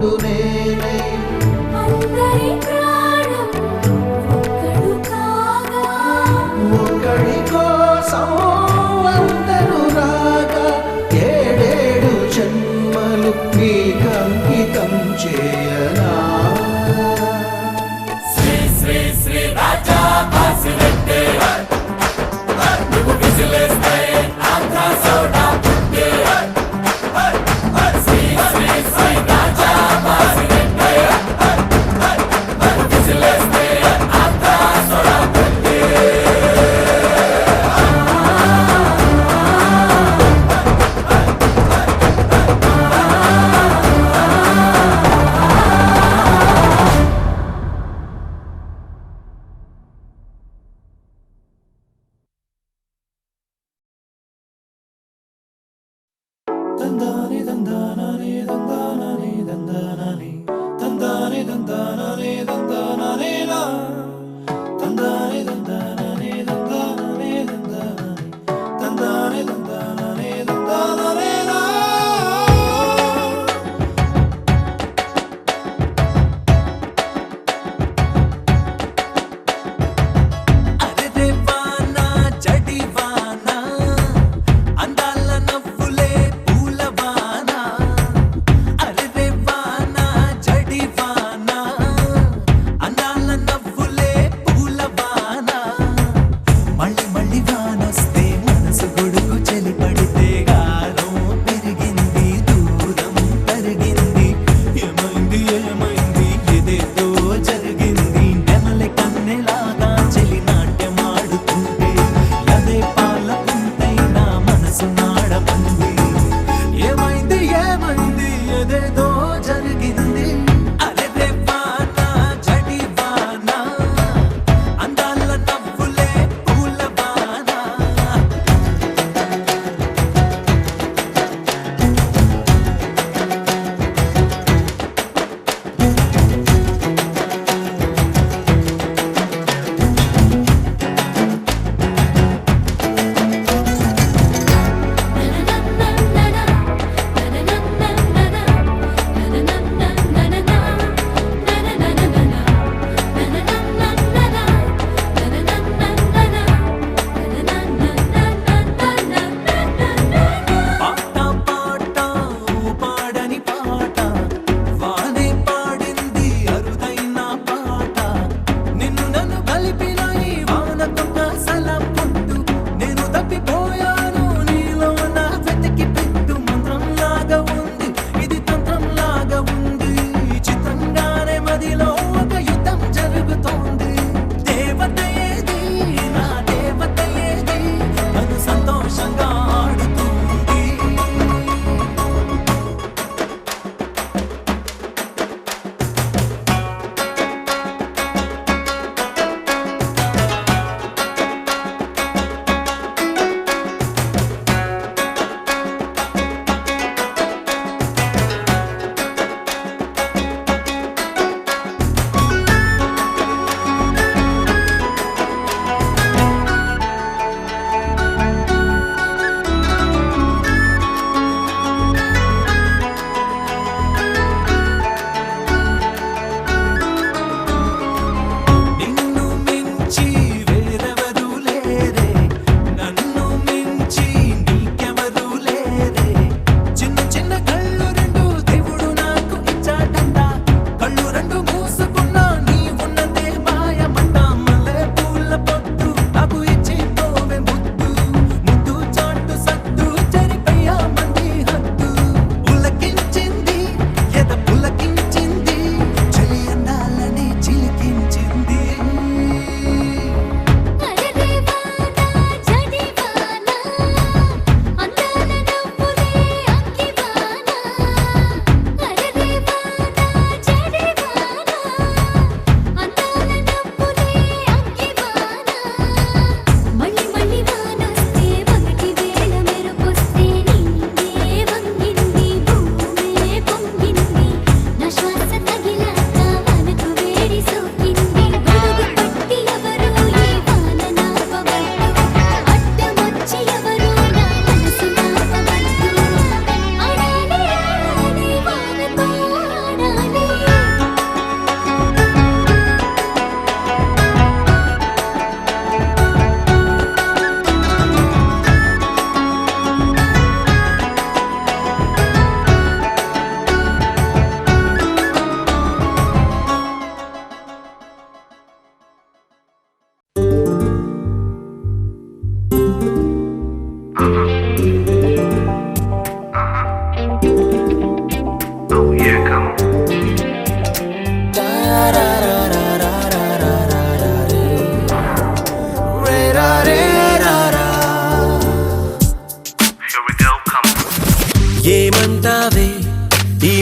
తోడు నేనై అందరి ప్రాణం ఒక్కడు కాగా ఒక్కడి కోసం అందరూ రాగా ఏడేడు జన్మలు మీకు అంకితం చేయనా శ్రీ శ్రీ శ్రీ రాజా బాసిరెడ్డి నువ్వు విజిలేస్తే ఆంధ్ర సోడా పుట్టే శ్రీ శ్రీ శ్రీ రాజా బాసిరెడ్డి నువ్వు విజిలేస్తే ఆంధ్ర సోడా పుట్టే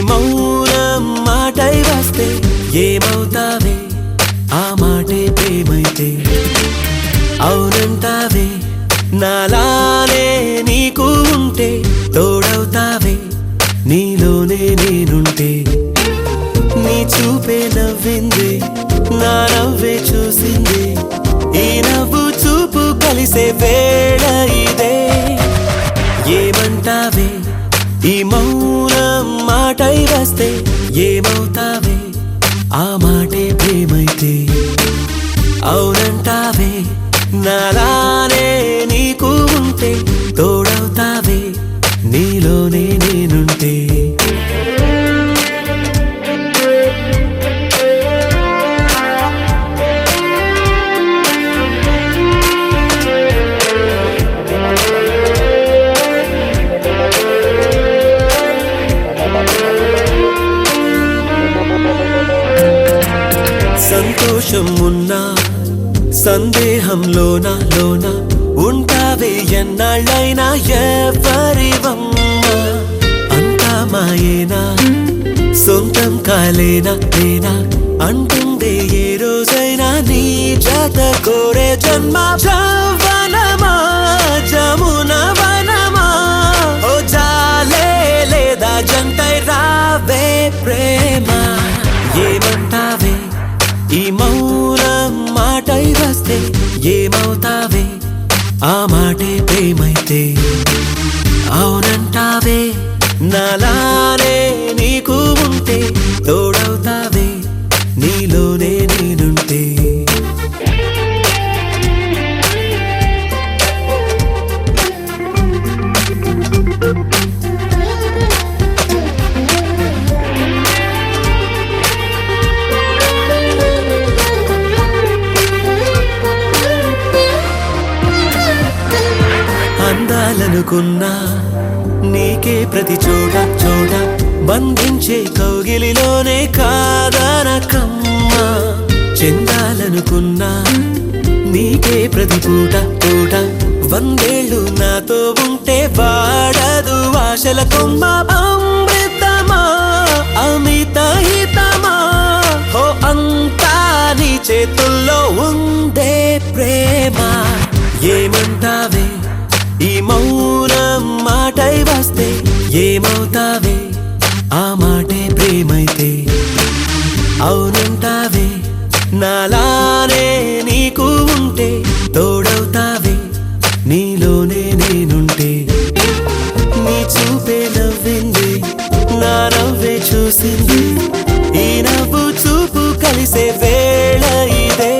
మౌనం మాటై వస్తే ఏమవుతావే ఆ మాటే ప్రేమైతే అవునంటావే నాలానే నీకు ఉంటే తోడవుతావే నీలోనే నేనుంటే నీ చూపే నవ్వింది నా నవ్వే చూసింది ఈ నవ్వు చూపు కలిసే వేళ ఇదే ఏమంటావే ఈ మౌనం మాటై వస్తే ఏమవుతావే ఆ మాటే ప్రేమైతే అవునంటావే నాలానే నీకు ఉంటే తోడవుతావే నీలోనే నేనుంటే సంతోషం ఉన్నా సందేహంలోన ఉంటావే ఎన్నాళ్ళైనా ఎవరివమ్మా అంతా మాయేనా సొంతం కాలేనా నేనా అంటుందే ఏ రోజైనా నీ జత కోరే జన్మ జవనమా జమున వనమా ఓ జాలే లేదా జంటై రావే ప్రేమ ఏమంటావే ఈ మౌనం మాటై వస్తే ఏమవుతావే ఆ మాటే ప్రేమైతే అవునంటావే నాలానే నీకు ఉంటే తోడవుతావే నీలోనే నేనుంటే అందాలనుకున్నా నీకే ప్రతి చోట బంధించే కౌగిలిలోనే కాదనకమ్మా చెందాలనుకున్నా నీకే ప్రతి పూట వందేళ్ళు నాతో ఉంటే వాడదు ఆశల కొమ్మ అమృతమా అమిత హితమా హో అంతా నీ చేతుల్లో ఉందే ప్రేమ ఏమంటావే ఈ మౌనం మాటై వస్తే ఏమవుతావే ఆ మాటే ప్రేమైతే అవునంటావే నాలానే నీకు ఉంటే తోడవుతావే నీలోనే నేనుంటే నీ చూపే నవ్వింది నా నవ్వే చూసింది ఈ నవ్వు చూపు కలిసే వేళ ఇదే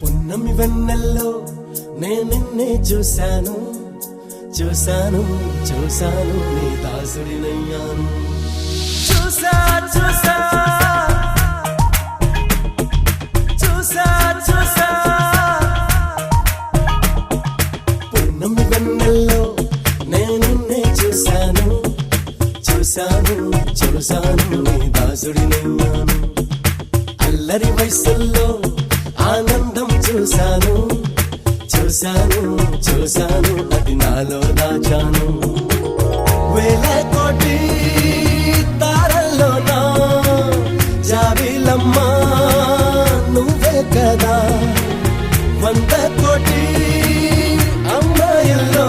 పున్నమి వెన్నెల్లో నేనిన్నే చూశాను నీ దాసుడినయ్యాను పున్నమి వెన్నెల్లో నేనిన్నే చూశాను నీ దాసుడినయ్యాను అల్లరి వయసుల్లో ఆనందం చూశాను అది నాలో దాచాను వేల కోటి తారల్లోనా జాబిలమ్మా నువ్వే కదా 100 కోటి అమ్మాయిల్లో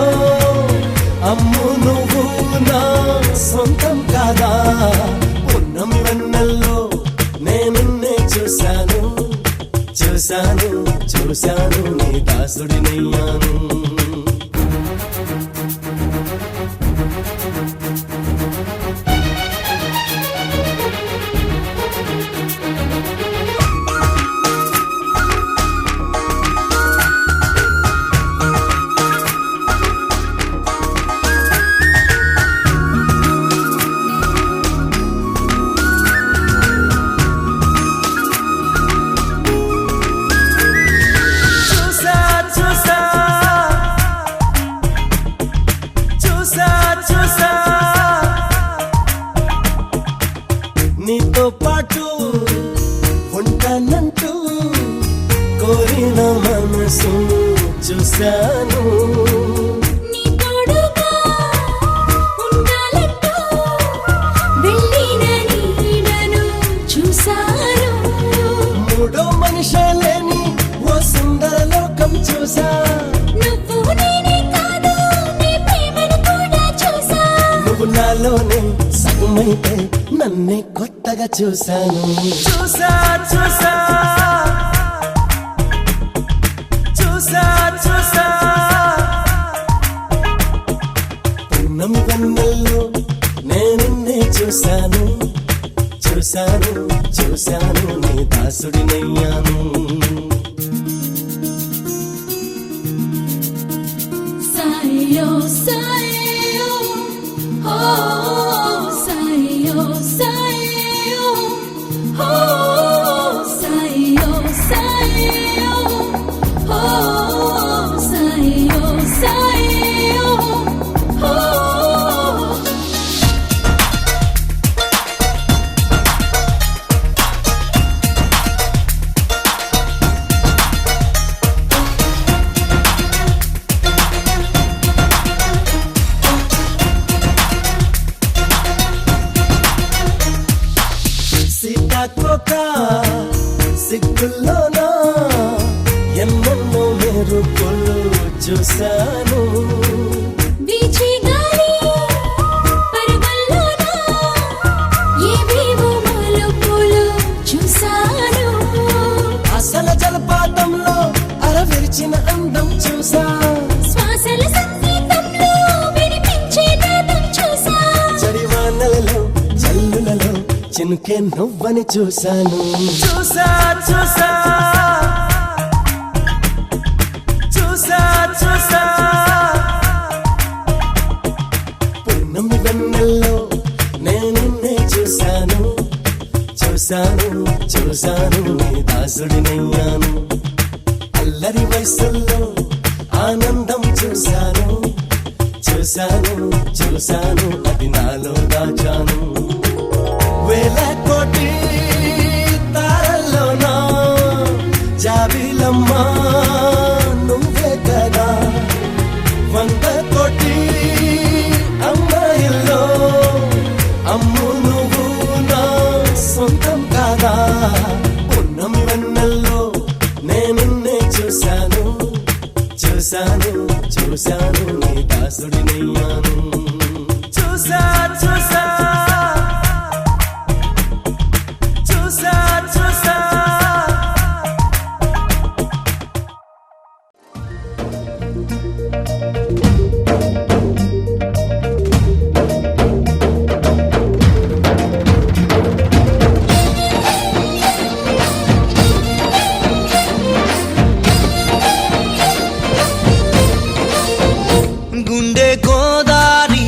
అమ్ము నువ్వు నా సొంతం కాదా పున్నమి వెన్నెల్లో నేనిన్నే చూశాను నీ దాసుడినయ్యాను కోసం చూశాను. నీ తోడుగా ఉండాలంటూ వెళ్ళిన నీడను చూశాను. మూడో మనిషే లేని ఓ సుందర లోకం చూసా. నువ్వు నేనే కాదు నీ ప్రేమను కూడా చూసా. నువ్వు నాలోనే సగమైతే నన్నే కొత్తగా చూశాను. చూసా చూసా చూసా చూసా పున్నమి వెన్నెల్లో నేనిన్నే చూశాను. చూశాను చూశాను నీ దాసుడినయ్యాను. సాయో సాయో ఓ సాయో సాయో ఓ సాయో సాయో ఓ సాయో సాయో ఓ సీతాకోక సిగ్గుల్లోనా ఎన్నెన్నో మెరుపులు చూశాను. వీచి గాలి పరవల్లోన ఏవేవో మలుపులు చూశాను. అసల జలపాతంలో అరవిరిచిన అందం చూసా. శ్వాసల సంగీతంలో వినిపించే నాదం చూసా. చడివానలలో జల్లులలో చినుకే నువ్వని చూశాను. చూసా చూసా చూసా చూసా పున్నమి వెన్నెల్లో నేనిన్నే చూశాను. చూశాను చూశాను నీ దాసుడినయ్యాను. అల్లరి వయసుల్లో ఆనందం చూశాను. చూశాను చూశాను అది నాలో దాచాను. వేల కోటి తారల్లోనా జాబిలమ్మా నువ్వే కదా. 100 కోటి అమ్మాయిల్లో అమ్ము నువ్వు నా సొంతం కాదా. పున్నమి వెన్నెల్లో నేనిన్నే చూశాను. చూశాను చూశాను నీ దాసుడినయ్యాను. చూసా చూసా చూసా చూసా గుండె గోదారి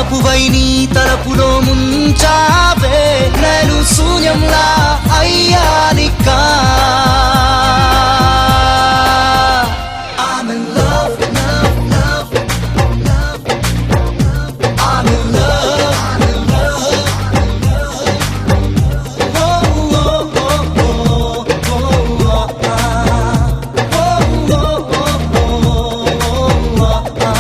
వలపువై నీ తలపులో ముంచావే నేను శూన్యంలా అయ్యానికా I'm in love, love, love, love. I'm in love, I'm in love. Oh, oh, oh, oh, oh, oh, ah. Oh, oh, oh, oh, oh, ah.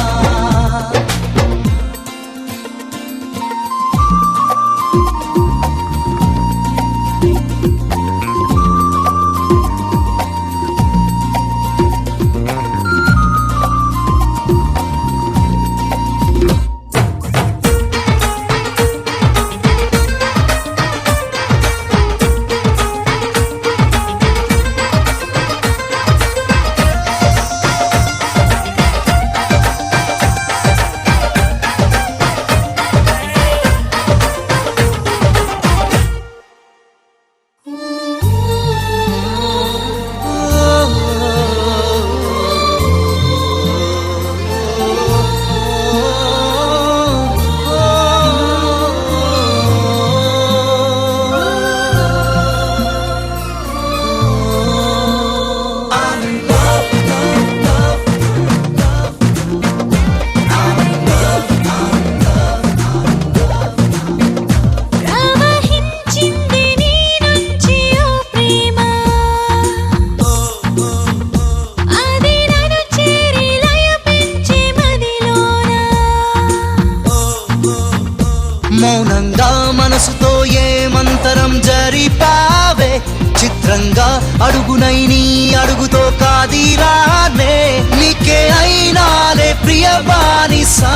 ప్రవహించింది నీ నుంచి ఓ ప్రేమ అది నన్ను చేరి లయ పెంచే మదిలోన మౌనంగా మనసుతో ఏమంతరం జరిపావే చిత్రంగా అడుగునై నీ అడుగుతో కాదిరానే నీకే అయినాలే ప్రియ బానిసా